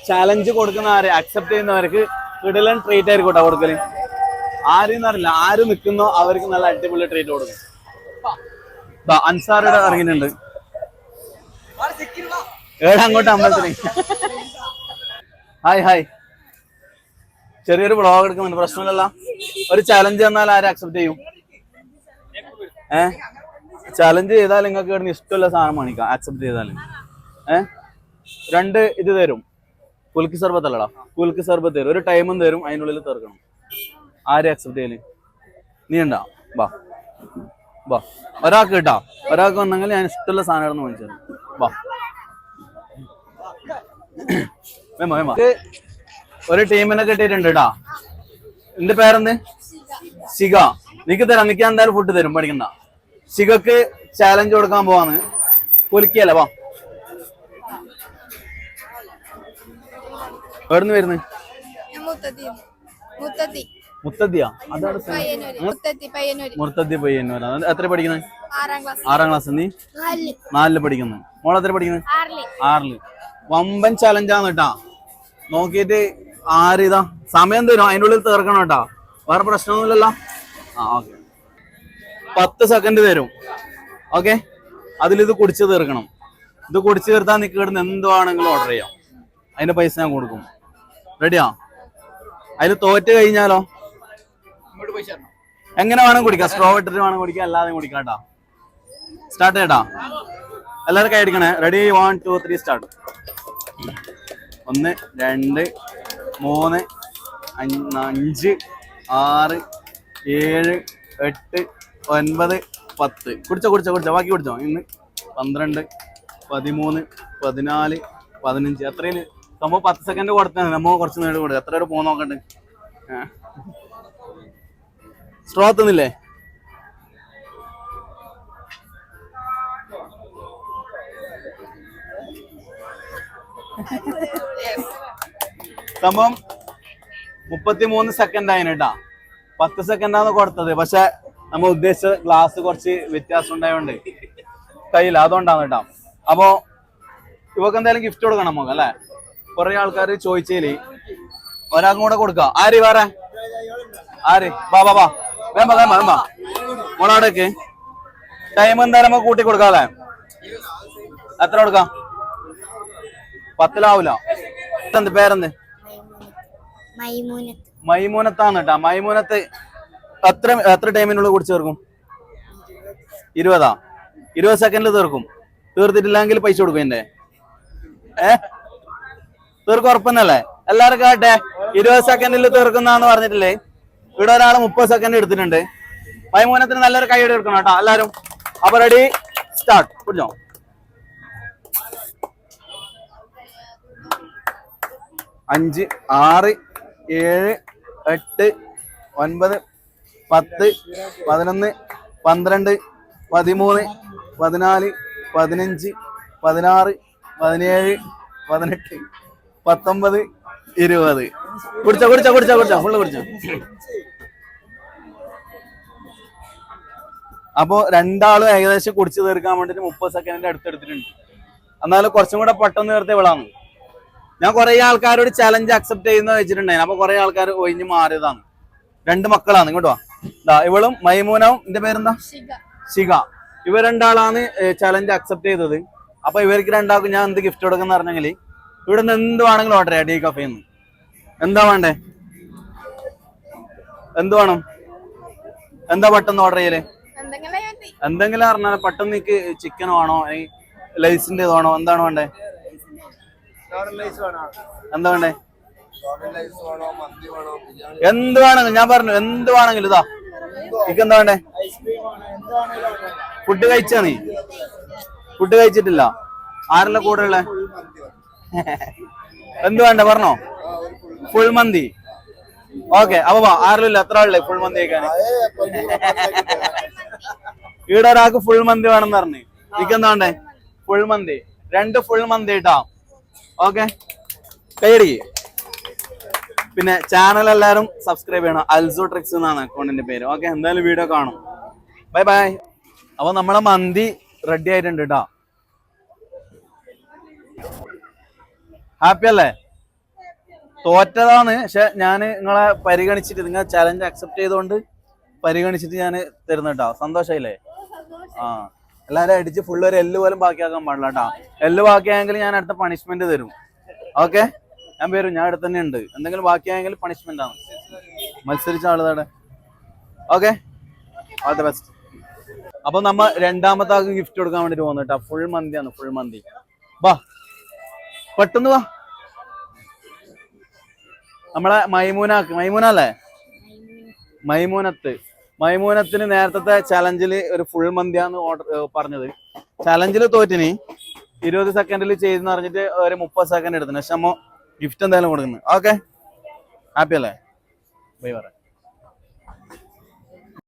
Challenge കൊടുക്കുന്ന ആര് accept ചെയ്യുന്നവർക്ക് കിടിലൻ ട്രീറ്റ് ആയിരിക്കട്ടെ കൊടുക്കല്. ആരെന്ന് അറിയില്ല, ആര് നിൽക്കുന്നോ അവർക്ക് നല്ല അടിപൊളി ട്രീറ്റ് കൊടുക്കും. അൻസാറുടെ ഇറങ്ങിയിട്ടുണ്ട്. ഏടാ അങ്ങോട്ട് അമ്പലത്തിന്. ഹായ് ഹായ്, ചെറിയൊരു വ്ളോഗ് എടുക്കുന്നുണ്ട്, പ്രശ്നമില്ലല്ലോ. ഒരു ചലഞ്ച് തന്നാൽ ആരെ അക്സെപ്റ്റ് ചെയ്യും? ചലഞ്ച് ചെയ്താൽ നിങ്ങൾക്ക് ഇവിടുന്ന് ഇഷ്ടമുള്ള സാധനം കാണിക്കാം. ആക്സെപ്റ്റ് ചെയ്താൽ 2 ഇത് തരും. കുൽക്ക് സർബത്ത് അല്ലടാ, കുൽക്ക് സർബത്ത് തരും. ഒരു ടൈമും തരും, അതിനുള്ളിൽ തീർക്കണം. ആരെ അക്സെപ്റ്റ് ചെയ്യല്? നീ ഉണ്ടാ ബാ ബാ. ഒരാൾക്ക് കിട്ടാ, ഒരാൾക്ക് വന്നെങ്കിൽ ഞാൻ ഇഷ്ടമുള്ള സാധനം വാങ്ങിച്ചു. ബാ വേമ വേമ. ഒരു ടീമിനെ കിട്ടിയിട്ടുണ്ട് കേട്ടാ. എന്റെ പേരെന്ത്? ശിഖ. നിക്ക് തരാം, നിക്ക് എന്തായാലും ഫുഡ് തരും, പഠിക്കണ്ട. ശിഖക്ക് ചാലഞ്ച് കൊടുക്കാൻ പോവാന്ന്. കുലിക്കല്ലേ, വാ. എവിടുന്ന് വരുന്നത്? മുത്തത്തിയാ? അതാണ് മുത്തത്തി പയ്യന്നൂർ. എത്ര പഠിക്കുന്നത്? 6ാം ക്ലാസ്. നീ 4 പഠിക്കുന്നത്. മോളെത്ര പഠിക്കുന്നത്? 6. വമ്പൻ ചലഞ്ചാന്ന് കേട്ടാ. നോക്കിയിട്ട് ആരിതാ സമയം തരും, അതിൻ്റെ ഉള്ളിൽ തീർക്കണം കേട്ടാ. വേറെ പ്രശ്നമൊന്നുമില്ലല്ലോ. ഓക്കെ, 10 സെക്കൻഡ് തരും. ഓക്കെ, അതിലിത് കുടിച്ച് തീർക്കണം. ഇത് കുടിച്ച് തീർത്താൽ നിൽക്ക് ഇടുന്ന എന്തുവാണെങ്കിലും ഓർഡർ ചെയ്യാം. അതിന്റെ പൈസ ഞാൻ കൊടുക്കും. റെഡിയാ? അതിൽ തോറ്റ് കഴിഞ്ഞാലോ എങ്ങനെ വേണം കുടിക്കാം. സ്ട്രോ ഇട്ടിട്ട് വേണം കുടിക്കാം, അല്ലാതെ കുടിക്കാം കേട്ടാ. സ്റ്റാർട്ട് ചെയ്യട്ടാ, എല്ലാവരും കൈ അടിക്കണേ. റെഡി? 1 2 3 സ്റ്റാർട്ട്. 1 2 3 5 6 7 8 9 10. കുടിച്ചോ ബാക്കി കുടിച്ചോ. ഇന്ന് 12 13 14 15. എത്രയില് സംഭവം? 10 സെക്കൻഡ് കൊടുത്താൽ നമ്മ കുറച്ച് നേരം കൊടുക്കുക. എത്ര പോ നോക്കണ്ട്. സ്ട്രോ എത്തുന്നില്ലേ? സംഭവം 33 സെക്കൻഡ് ആയിന് കേട്ടാ. 10 സെക്കൻഡാണ് കൊടുത്തത്. പക്ഷെ നമ്മൾ ഉദ്ദേശിച്ച ഗ്ലാസ് കുറച്ച് വ്യത്യാസം ഉണ്ടായതുകൊണ്ട് കയ്യില്ല, അതുകൊണ്ടാണ് കേട്ടോ. അപ്പോ ഇവക്ക് എന്തായാലും ഗിഫ്റ്റ് കൊടുക്കണം നമുക്ക്, അല്ലെ? കുറെ ആൾക്കാർ ചോദിച്ചേല് ഒരാൾക്കും കൂടെ കൊടുക്കാം. ആര് വേറെ ആര്? ബാ ബാ ബാ, വേമ്പ വേമ്പ വേമ്പ. മോളാടേക്ക് ടൈം എന്തായാലും നമുക്ക് കൂട്ടി കൊടുക്കാം, അല്ലെ? എത്ര കൊടുക്കാം? 10 എന്ത് പേരെന്ത്? മൈമൂനത്താണ് കേട്ടാ. മൈമൂനത്ത് എത്ര ടൈമിനുള്ളിൽ കുടിച്ചു തീർക്കും? 20 സെക്കൻഡിൽ തീർക്കും. തീർത്തിട്ടില്ലെങ്കിൽ പൈസ കൊടുക്കും. എന്റെ തീർക്കും ഉറപ്പന്നല്ലേ? എല്ലാരും കേട്ടെ, 20 സെക്കൻഡിൽ തീർക്കുന്നാന്ന് പറഞ്ഞിട്ടില്ലേ? ഇവിടെ ഒരാൾ 30 സെക്കൻഡ് എടുത്തിട്ടുണ്ട്. മൈമൂനത്തിന് നല്ലൊരു കൈയ്യടി എടുക്കണം കേട്ടോ എല്ലാരും. അപ്പൊ റെഡി, സ്റ്റാർട്ട്. കുടിച്ചോ. 5 6 7 8 9 10 11 12 13 14 15 16 17 18 19 20. കുടിച്ചോ ഫുള്ള് കുടിച്ചോ. അപ്പോ രണ്ടാളും ഏകദേശം കുടിച്ചു തീർക്കാൻ വേണ്ടിട്ട് 30 സെക്കൻഡിന്റെ അടുത്തെടുത്തിട്ടുണ്ട്. എന്നാലും കുറച്ചും കൂടെ പെട്ടെന്ന് തീർത്ത ഇവളാണ്. ഞാൻ കുറെ ആൾക്കാരോട് ചലഞ്ച് അക്സെപ്റ്റ് ചെയ്യുന്ന വെച്ചിട്ടുണ്ടായിരുന്നു. അപ്പൊ കുറെ ആൾക്കാർ ഒഴിഞ്ഞു മാറിയതാണ്. 2 മക്കളാണ്. ഇങ്ങോട്ട് വാ. ഇവളും മൈമൂനവും. എന്റെ പേരെന്താ? ശിഖ. ഇവർ രണ്ടാളാണ് ചലഞ്ച് അക്സെപ്റ്റ് ചെയ്തത്. അപ്പൊ ഇവർക്ക് രണ്ടാൾക്കും ഞാൻ എന്ത് ഗിഫ്റ്റ് കൊടുക്കുന്ന പറഞ്ഞെങ്കിൽ ഇവിടെ നിന്ന് എന്ത് വേണമെങ്കിലും ഓർഡർ ചെയ്യാം. ഡി കഫേന്ന് എന്താ വേണ്ടേ? എന്ത് വേണം? എന്താ പെട്ടെന്ന് ഓർഡർ ചെയ്യല്? എന്തെങ്കിലും പറഞ്ഞാൽ പെട്ടെന്ന് നിനക്ക് ചിക്കൻ വേണോ, ലൈസിന്റെ വേണോ, എന്താണ് വേണ്ടേ? എന്താ വേണ്ടേ? എന്ത് വേണമെങ്കിലും ഞാൻ പറഞ്ഞു. എന്ത് വേണമെങ്കിലും ഇതാ. നിനക്ക് എന്താ വേണ്ടേ? ഫുഡ് കഴിച്ചാ? നീ ഫുഡ് കഴിച്ചിട്ടില്ല? ആരെല്ലാം കൂടെ ഉള്ളേ? എന്ത് വേണ്ട പറഞ്ഞോ? ഫുൾ മന്തി. ഓക്കെ, അപ്പൊ വാ. ആരെല്ലാം ഇല്ല? എത്ര ആളല്ലേ ഫുൾ മന്തി കഴിക്കാൻ? ഇവിടെ ഒരാൾക്ക് ഫുൾ മന്തി വേണമെന്ന് പറഞ്ഞു. നിനക്ക് എന്താ വേണ്ടേ? ഫുൾ മന്തി. 2 ഫുൾ മന്തി ഇട്ടാ. ഓക്കെ, കൈയടി. പിന്നെ ചാനൽ എല്ലാരും സബ്സ്ക്രൈബ് ചെയ്യണം. അൽസോ ട്രിക്സ് എന്നാണ് അക്കൗണ്ടിന്റെ പേര്. ഓക്കെ, എന്തായാലും വീഡിയോ കാണും. Bye bye. അപ്പൊ നമ്മളെ മന്തി റെഡി ആയിട്ടുണ്ട് കേട്ടോ. ഹാപ്പി അല്ലേ? തോറ്റതാണ്. പക്ഷെ ഞാൻ നിങ്ങളെ പരിഗണിച്ചിട്ട് നിങ്ങൾ ചലഞ്ച് അക്സെപ്റ്റ് ചെയ്തുകൊണ്ട് പരിഗണിച്ചിട്ട് ഞാൻ തരുന്ന കേട്ടോ. സന്തോഷായില്ലേ? ആ എല്ലാരും അടിച്ച് ഫുള്ള് ഒരു എല്ല് പോലും ബാക്കിയാക്കാൻ പാടില്ല കേട്ടോ. എല്ല് ബാക്കിയായെങ്കിൽ ഞാൻ അടുത്ത പണിഷ്മെന്റ് തരും. ഓക്കെ, ഞാൻ വരും, ഞാൻ അടുത്ത് തന്നെ ഉണ്ട്. എന്തെങ്കിലും ബാക്കിയായെങ്കിൽ പണിഷ്മെന്റ് ആണ്. മത്സരിച്ച ആളുടെ. Okay, all the best. അപ്പൊ നമ്മ രണ്ടാമത്തെ ആൾക്ക് ഗിഫ്റ്റ് കൊടുക്കാൻ വേണ്ടിട്ട് പോകുന്നു കേട്ടോ. ഫുൾ മന്തിയാണ്, ഫുൾ മന്തി. വാ പെട്ടെന്ന് വാ. നമ്മളെ മൈമൂന അല്ലേ? മൈമൂനത്തിന് നേരത്തെ ചലഞ്ചിൽ ഒരു ഫുൾ മന്തിയാന്ന് ഓർഡർ പറഞ്ഞത്. ചലഞ്ചിൽ തോറ്റിന് 20 സെക്കൻഡിൽ ചെയ്തെന്ന് പറഞ്ഞിട്ട് ഒരു 30 സെക്കൻഡ് എടുത്തിന്. പക്ഷെ അമ്മ ഗിഫ്റ്റ് എന്തായാലും കൊടുക്കുന്നു. ഓക്കെ, ഹാപ്പി അല്ലേ? ബൈ പറ.